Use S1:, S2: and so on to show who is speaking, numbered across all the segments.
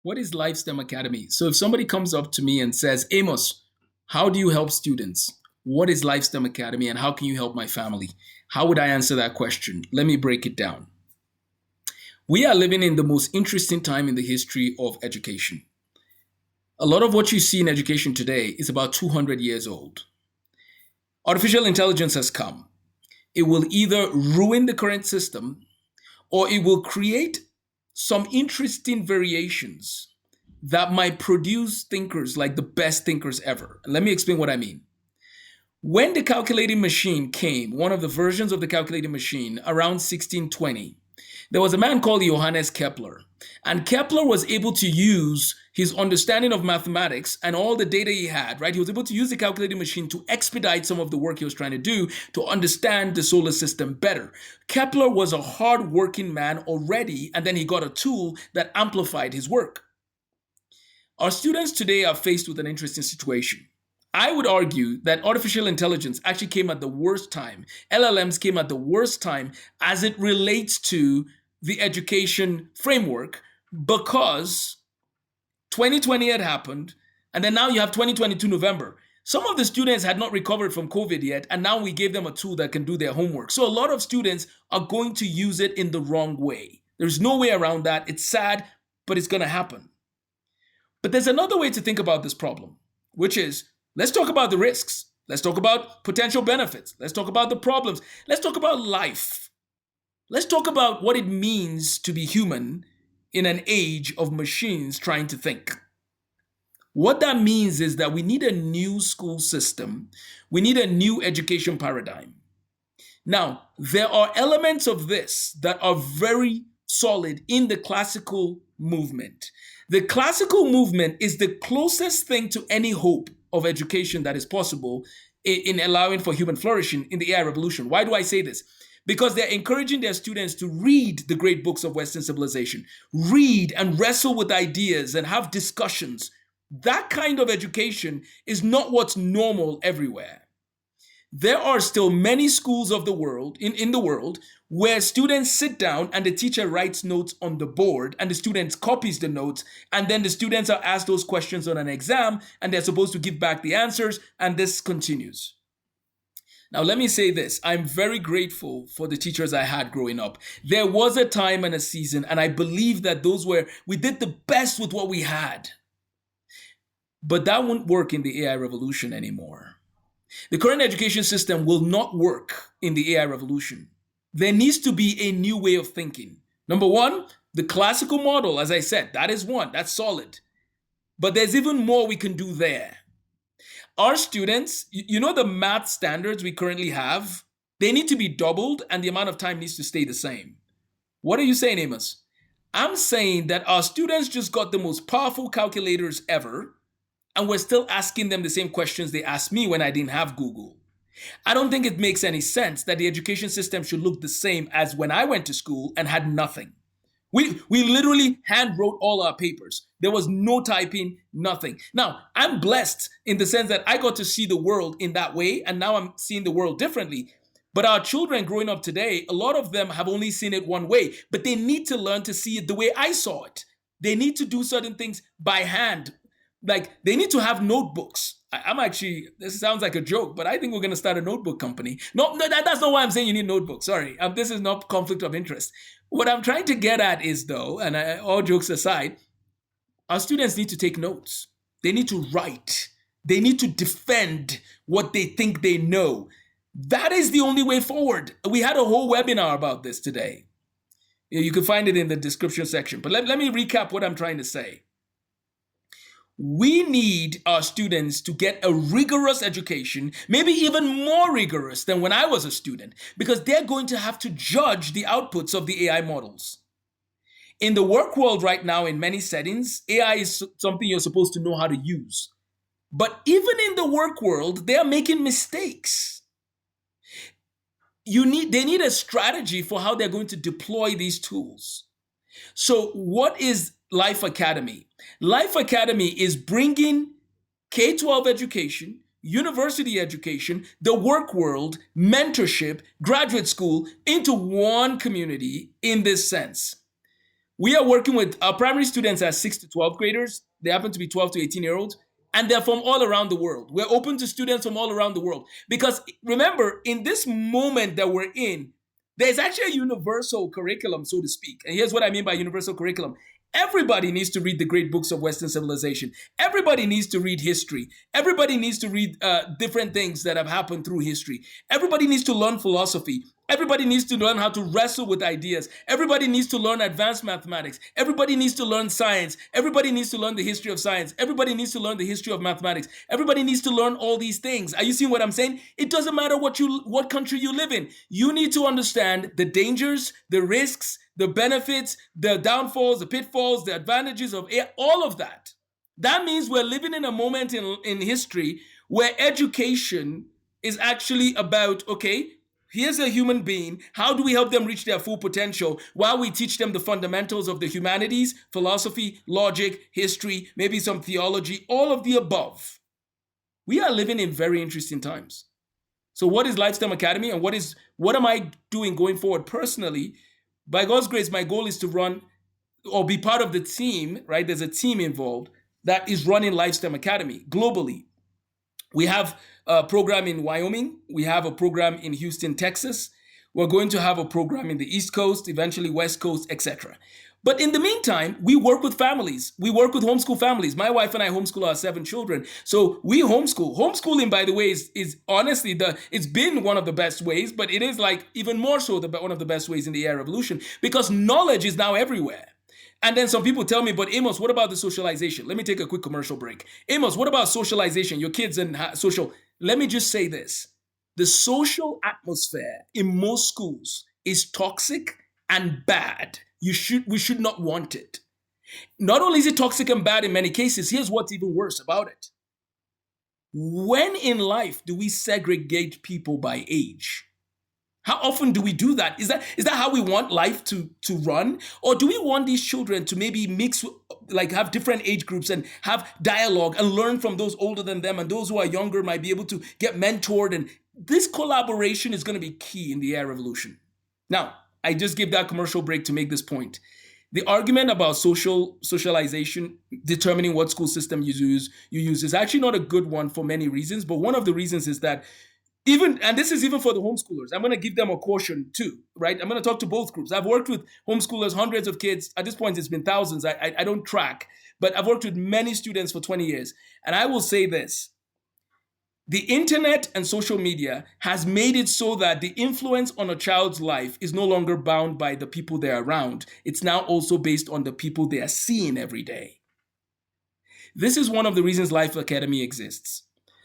S1: What is Life STEM Academy? So if somebody comes up to me and says, Amos, how do you help students? What is Life STEM Academy and how can you help my family? How would I answer that question? Let me break it down. We are living in the most interesting time in the history of education. A lot of what you see in education today is about 200 years old. Artificial intelligence has come. It will either ruin the current system or it will create some interesting variations that might produce thinkers like the best thinkers ever. And let me explain what I mean. When the calculating machine came, one of the versions of the calculating machine around 1620, there was a man called Johannes Kepler. And Kepler was able to use his understanding of mathematics and all the data he had, right? He was able to use the calculating machine to expedite some of the work he was trying to do to understand the solar system better. Kepler was a hard-working man already, and then he got a tool that amplified his work. Our students today are faced with an interesting situation. I would argue that artificial intelligence actually came at the worst time. LLMs came at the worst time as it relates to the education framework because 2020 had happened, and then now you have 2022 November. Some of the students had not recovered from COVID yet, and now we gave them a tool that can do their homework. So a lot of students are going to use it in the wrong way. There's no way around that. It's sad, but it's going to happen. But there's another way to think about this problem, which is, let's talk about the risks. Let's talk about potential benefits. Let's talk about the problems. Let's talk about life. Let's talk about what it means to be human in an age of machines trying to think. What that means is that we need a new school system. We need a new education paradigm. Now, there are elements of this that are very solid in the classical movement. The classical movement is the closest thing to any hope of education that is possible in allowing for human flourishing in the AI revolution. Why do I say this? Because they're encouraging their students to read the great books of Western civilization, read and wrestle with ideas and have discussions. That kind of education is not what's normal everywhere. There are still many schools of the world, in the world, where students sit down and the teacher writes notes on the board and the students copies the notes, and then the students are asked those questions on an exam and they're supposed to give back the answers, and this continues. Now, let me say this. I'm very grateful for the teachers I had growing up. There was a time and a season, and I believe that we did the best with what we had. But that won't work in the AI revolution anymore. The current education system will not work in the AI revolution. There needs to be a new way of thinking. Number one, the classical model, as I said, that is one, that's solid. But there's even more we can do there. Our students, you know the math standards we currently have, they need to be doubled and the amount of time needs to stay the same. What are you saying, Amos? I'm saying that our students just got the most powerful calculators ever, and we're still asking them the same questions they asked me when I didn't have Google. I don't think it makes any sense that the education system should look the same as when I went to school and had nothing. We literally hand wrote all our papers. There was no typing, nothing. Now, I'm blessed in the sense that I got to see the world in that way, and now I'm seeing the world differently. But our children growing up today, a lot of them have only seen it one way, but they need to learn to see it the way I saw it. They need to do certain things by hand. Like, they need to have notebooks. This sounds like a joke, but I think we're going to start a notebook company. No, that's not why I'm saying you need notebooks. Sorry, this is not conflict of interest. What I'm trying to get at is, though, and all jokes aside, our students need to take notes. They need to write. They need to defend what they think they know. That is the only way forward. We had a whole webinar about this today. You can find it in the description section. But let me recap what I'm trying to say. We need our students to get a rigorous education, maybe even more rigorous than when I was a student, because they're going to have to judge the outputs of the AI models. In the work world right now, in many settings, AI is something you're supposed to know how to use. But even in the work world, they are making mistakes. They need a strategy for how they're going to deploy these tools. So what is Life Academy? Life Academy is bringing K-12 education, university education, the work world, mentorship, graduate school into one community in this sense. We are working with our primary students as 6 to 12 graders. They happen to be 12 to 18-year-olds, and they're from all around the world. We're open to students from all around the world because remember, in this moment that we're in, there's actually a universal curriculum, so to speak. And here's what I mean by universal curriculum. Everybody needs to read the great books of Western civilization. Everybody needs to read history. Everybody needs to read different things that have happened through history. Everybody needs to learn philosophy. Everybody needs to learn how to wrestle with ideas. Everybody needs to learn advanced mathematics. Everybody needs to learn science. Everybody needs to learn the history of science. Everybody needs to learn the history of mathematics. Everybody needs to learn all these things. Are you seeing what I'm saying? It doesn't matter what country you live in. You need to understand the dangers, the risks, the benefits, the downfalls, the pitfalls, the advantages of all of that. That means we're living in a moment in history where education is actually about, okay, here's a human being. How do we help them reach their full potential while we teach them the fundamentals of the humanities, philosophy, logic, history, maybe some theology, all of the above? We are living in very interesting times. So what is LifeSTEM Academy and what am I doing going forward personally? By God's grace, my goal is to run or be part of the team, right? There's a team involved that is running LifeSTEM Academy globally. We have a program in Wyoming. We have a program in Houston, Texas. We're going to have a program in the East Coast, eventually West Coast, etc. But in the meantime, we work with families. We work with homeschool families. My wife and I homeschool our 7 children. So we homeschool. Homeschooling, by the way, is honestly it's been one of the best ways, but it is like even more so one of the best ways in the AI revolution because knowledge is now everywhere. And then some people tell me, but Amos, what about the socialization? Let me take a quick commercial break. Amos, what about socialization? Your kids and social. Let me just say this. The social atmosphere in most schools is toxic and bad. We should not want it. Not only is it toxic and bad in many cases, here's what's even worse about it. When in life do we segregate people by age? How often do we do that? Is that how we want life to run? Or do we want these children to maybe mix, like have different age groups and have dialogue and learn from those older than them, and those who are younger might be able to get mentored? And this collaboration is going to be key in the AI revolution. Now, I just gave that commercial break to make this point. The argument about socialization determining what school system you use is actually not a good one for many reasons. But one of the reasons is that and this is even for the homeschoolers, I'm going to give them a caution too, right? I'm going to talk to both groups. I've worked with homeschoolers, hundreds of kids. At this point, it's been thousands. I don't track, but I've worked with many students for 20 years. And I will say this. The internet and social media has made it so that the influence on a child's life is no longer bound by the people they're around. It's now also based on the people they are seeing every day. This is one of the reasons Life Academy exists.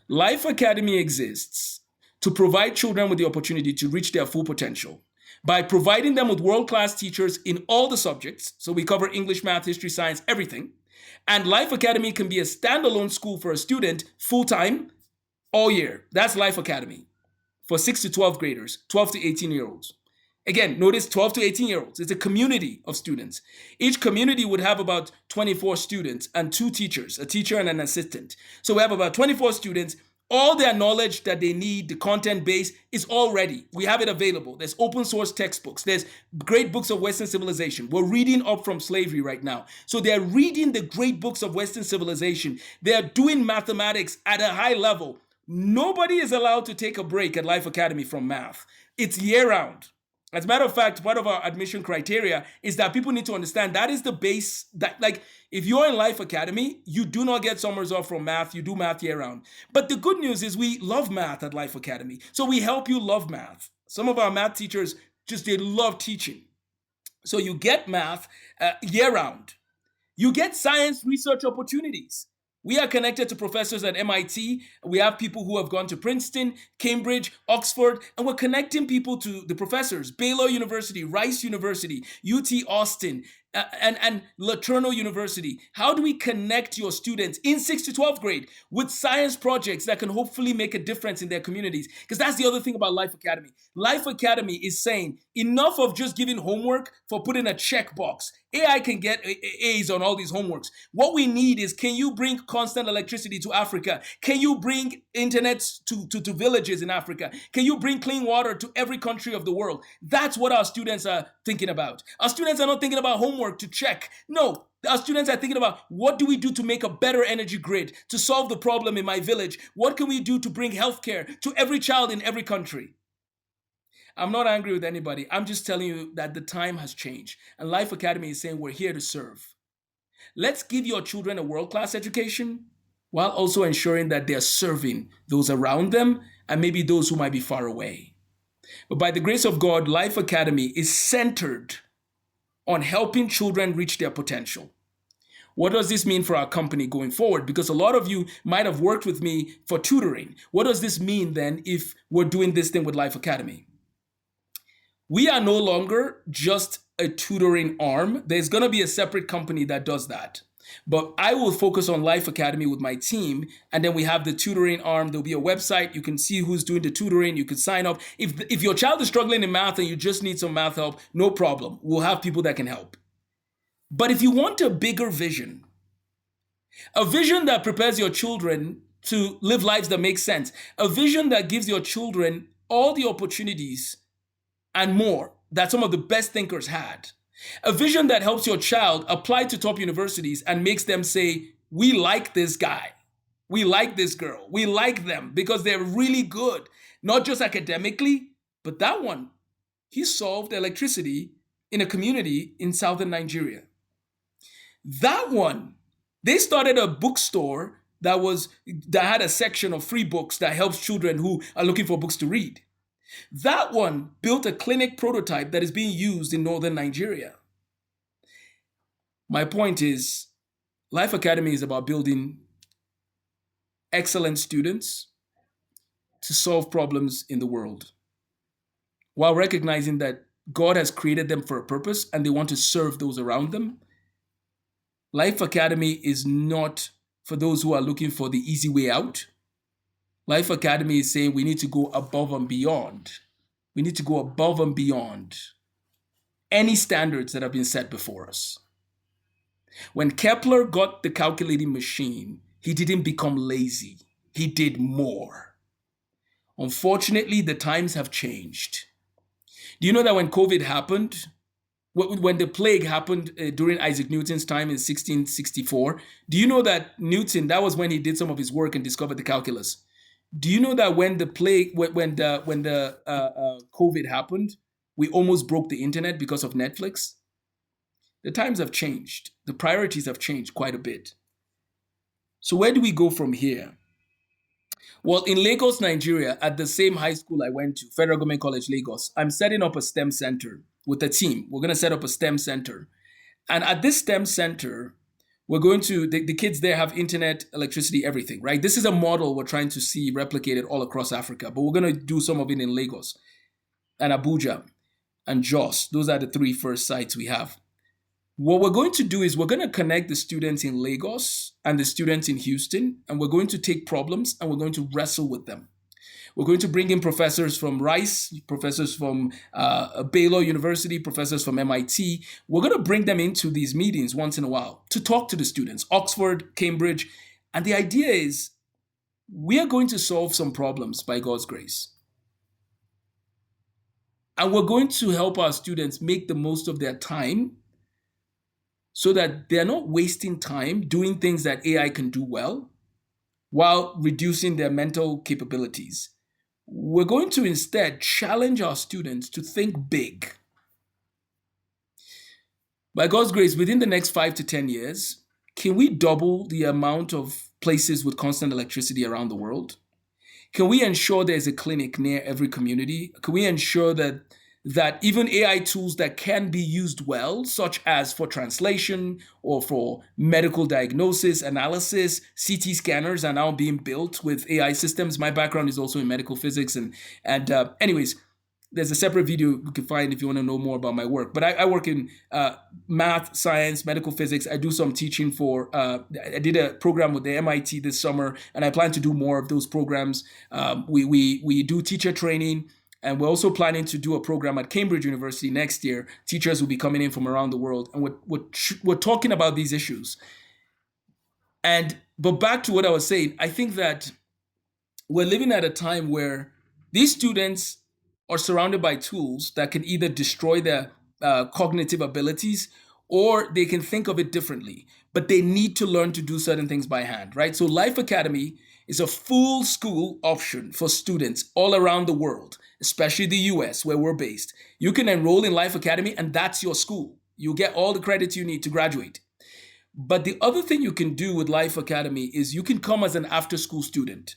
S1: Life Academy exists to provide children with the opportunity to reach their full potential by providing them with world-class teachers in all the subjects. So we cover English, math, history, science, everything. And Life Academy can be a standalone school for a student full-time all year. That's Life Academy for 6 to 12 graders, 12 to 18-year-olds. Again, notice 12 to 18-year-olds. It's a community of students. Each community would have about 24 students and 2 teachers, a teacher and an assistant. So we have about 24 students. All their knowledge that they need, the content base, is all ready. We have it available. There's open source textbooks. There's great books of Western civilization. We're reading up from slavery right now. So they're reading the great books of Western civilization. They're doing mathematics at a high level. Nobody is allowed to take a break at Life Academy from math. It's year-round. As a matter of fact, part of our admission criteria is that people need to understand that is the base. That, like, if you're in Life Academy, you do not get summers off from math. You do math year-round. But the good news is we love math at Life Academy. So we help you love math. Some of our math teachers they love teaching. So you get math year-round. You get science research opportunities. We are connected to professors at MIT. We have people who have gone to Princeton, Cambridge, Oxford, and we're connecting people to the professors, Baylor University, Rice University, UT Austin, and LeTourneau University. How do we connect your students in 6 to 12th grade with science projects that can hopefully make a difference in their communities? Because that's the other thing about Life Academy. Life Academy is saying enough of just giving homework for putting a checkbox. AI can get A's on all these homeworks. What we need is, can you bring constant electricity to Africa? Can you bring internet to villages in Africa? Can you bring clean water to every country of the world? That's what our students are thinking about. Our students are not thinking about homework homework to check. No, our students are thinking about, what do we do to make a better energy grid, to solve the problem in my village? What can we do to bring healthcare to every child in every country? I'm not angry with anybody. I'm just telling you that the time has changed. And Life Academy is saying we're here to serve. Let's give your children a world-class education while also ensuring that they're serving those around them and maybe those who might be far away. But by the grace of God, Life Academy is centered on helping children reach their potential. What does this mean for our company going forward? Because a lot of you might have worked with me for tutoring. What does this mean then if we're doing this thing with Life Academy? We are no longer just a tutoring arm. There's going to be a separate company that does that. But I will focus on Life Academy with my team, and then we have the tutoring arm. There'll be a website. You can see who's doing the tutoring. You can sign up. If your child is struggling in math and you just need some math help, no problem. We'll have people that can help. But if you want a bigger vision, a vision that prepares your children to live lives that make sense, a vision that gives your children all the opportunities and more that some of the best thinkers had, a vision that helps your child apply to top universities and makes them say, we like this guy, we like this girl, we like them because they're really good, not just academically, but that one, he solved electricity in a community in southern Nigeria. That one, they started a bookstore that had a section of free books that helps children who are looking for books to read. That one built a clinic prototype that is being used in northern Nigeria. My point is, Life Academy is about building excellent students to solve problems in the world, while recognizing that God has created them for a purpose and they want to serve those around them. Life Academy is not for those who are looking for the easy way out. Life Academy is saying we need to go above and beyond. We need to go above and beyond any standards that have been set before us. When Kepler got the calculating machine, he didn't become lazy. He did more. Unfortunately, the times have changed. Do you know that when COVID happened, when the plague happened during Isaac Newton's time in 1664, do you know that Newton, that was when he did some of his work and discovered the calculus? Do you know that when the COVID happened, we almost broke the internet because of Netflix? The times have changed. The priorities have changed quite a bit. So where do we go from here? Well, in Lagos, Nigeria, at the same high school I went to, Federal Government College, Lagos, I'm setting up a STEM center with a team. We're going to set up a STEM center. And at this STEM center, we're going to, the kids there have internet, electricity, everything, right? This is a model we're trying to see replicated all across Africa, but we're going to do some of it in Lagos and Abuja and Jos. Those are the three first sites we have. What we're going to do is we're going to connect the students in Lagos and the students in Houston, and we're going to take problems and we're going to wrestle with them. We're going to bring in professors from Rice, professors from Baylor University, professors from MIT. We're going to bring them into these meetings once in a while to talk to the students, Oxford, Cambridge. And the idea is we are going to solve some problems by God's grace. And we're going to help our students make the most of their time so that they're not wasting time doing things that AI can do well while reducing their mental capabilities. We're going to instead challenge our students to think big. By God's grace, within the next 5 to 10 years, can we double the amount of places with constant electricity around the world? Can we ensure there's a clinic near every community? Can we ensure that even AI tools that can be used well, such as for translation or for medical diagnosis, analysis, CT scanners are now being built with AI systems. My background is also in medical physics. Anyways, there's a separate video you can find if you want to know more about my work. But I work in math, science, medical physics. I do some teaching I did a program with the MIT this summer, and I plan to do more of those programs. We do teacher training. And we're also planning to do a program at Cambridge University next year. Teachers will be coming in from around the world. And we're talking about these issues. But back to what I was saying, I think that we're living at a time where these students are surrounded by tools that can either destroy their cognitive abilities or they can think of it differently, but they need to learn to do certain things by hand, right? So Life Academy is a full school option for students all around the world, especially the US where we're based. You can enroll in Life Academy and that's your school. You get all the credits you need to graduate. But the other thing you can do with Life Academy is you can come as an after school student.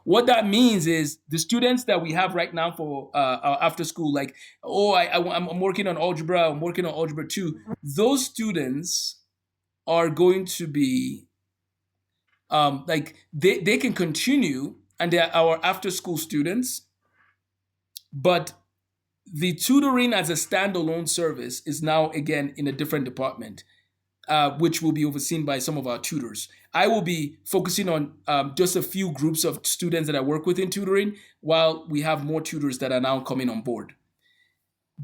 S1: What that means is the students that we have right now for our after school, like, oh, I'm working on algebra, I'm working on algebra 2, those students are going to be like they can continue and they're our after school students, but the tutoring as a standalone service is now again in a different department, which will be overseen by some of our tutors. I will be focusing on just a few groups of students that I work with in tutoring, while we have more tutors that are now coming on board.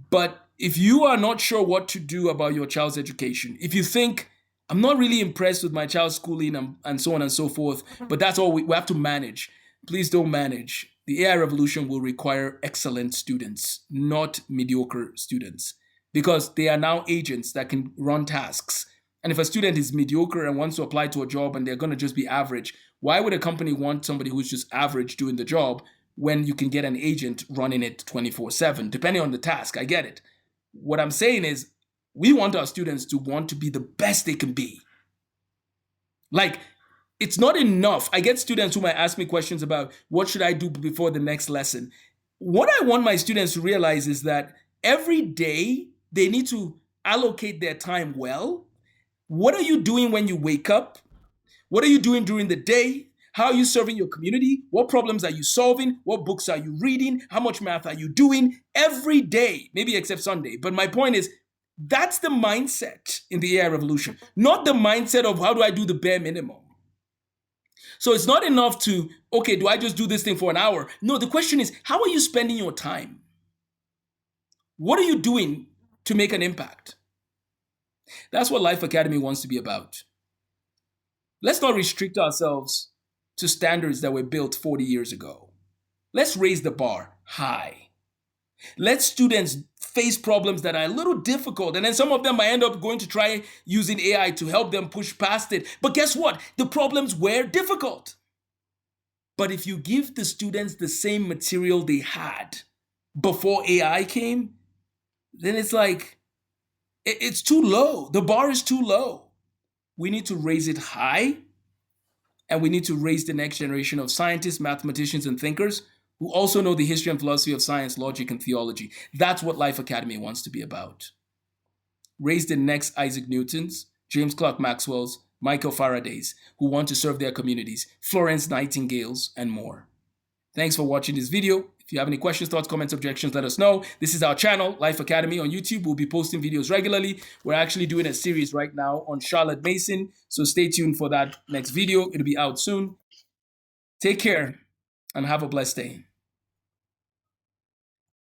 S1: But if you are not sure what to do about your child's education, if you think, I'm not really impressed with my child's schooling and so on and so forth, but that's all we have to manage, please don't manage. The AI revolution will require excellent students, not mediocre students, because they are now agents that can run tasks. And if a student is mediocre and wants to apply to a job and they're going to just be average, why would a company want somebody who's just average doing the job when you can get an agent running it 24/7, depending on the task? I get it. What I'm saying is we want our students to want to be the best they can be. Like, it's not enough. I get students who might ask me questions about what should I do before the next lesson. What I want my students to realize is that every day they need to allocate their time well. What are you doing when you wake up? What are you doing during the day? How are you serving your community? What problems are you solving? What books are you reading? How much math are you doing? Every day, maybe except Sunday. But my point is, that's the mindset in the AI revolution, not the mindset of how do I do the bare minimum. So it's not enough to, okay, do I just do this thing for an hour? No, the question is, how are you spending your time? What are you doing to make an impact? That's what Life Academy wants to be about. Let's not restrict ourselves to standards that were built 40 years ago. Let's raise the bar high. Let students face problems that are a little difficult, and then some of them might end up going to try using AI to help them push past it. But guess what? The problems were difficult. But if you give the students the same material they had before AI came, then it's like, it's too low. The bar is too low. We need to raise it high, and we need to raise the next generation of scientists, mathematicians, and thinkers who also know the history and philosophy of science, logic, and theology. That's what Life Academy wants to be about. Raise the next Isaac Newtons, James Clerk Maxwell's, Michael Faraday's, who want to serve their communities, Florence Nightingale's, and more. Thanks for watching this video. If you have any questions, thoughts, comments, objections, let us know. This is our channel, Life Academy on YouTube. We'll be posting videos regularly. We're actually doing a series right now on Charlotte Mason, so stay tuned for that next video. It'll be out soon. Take care and have a blessed day.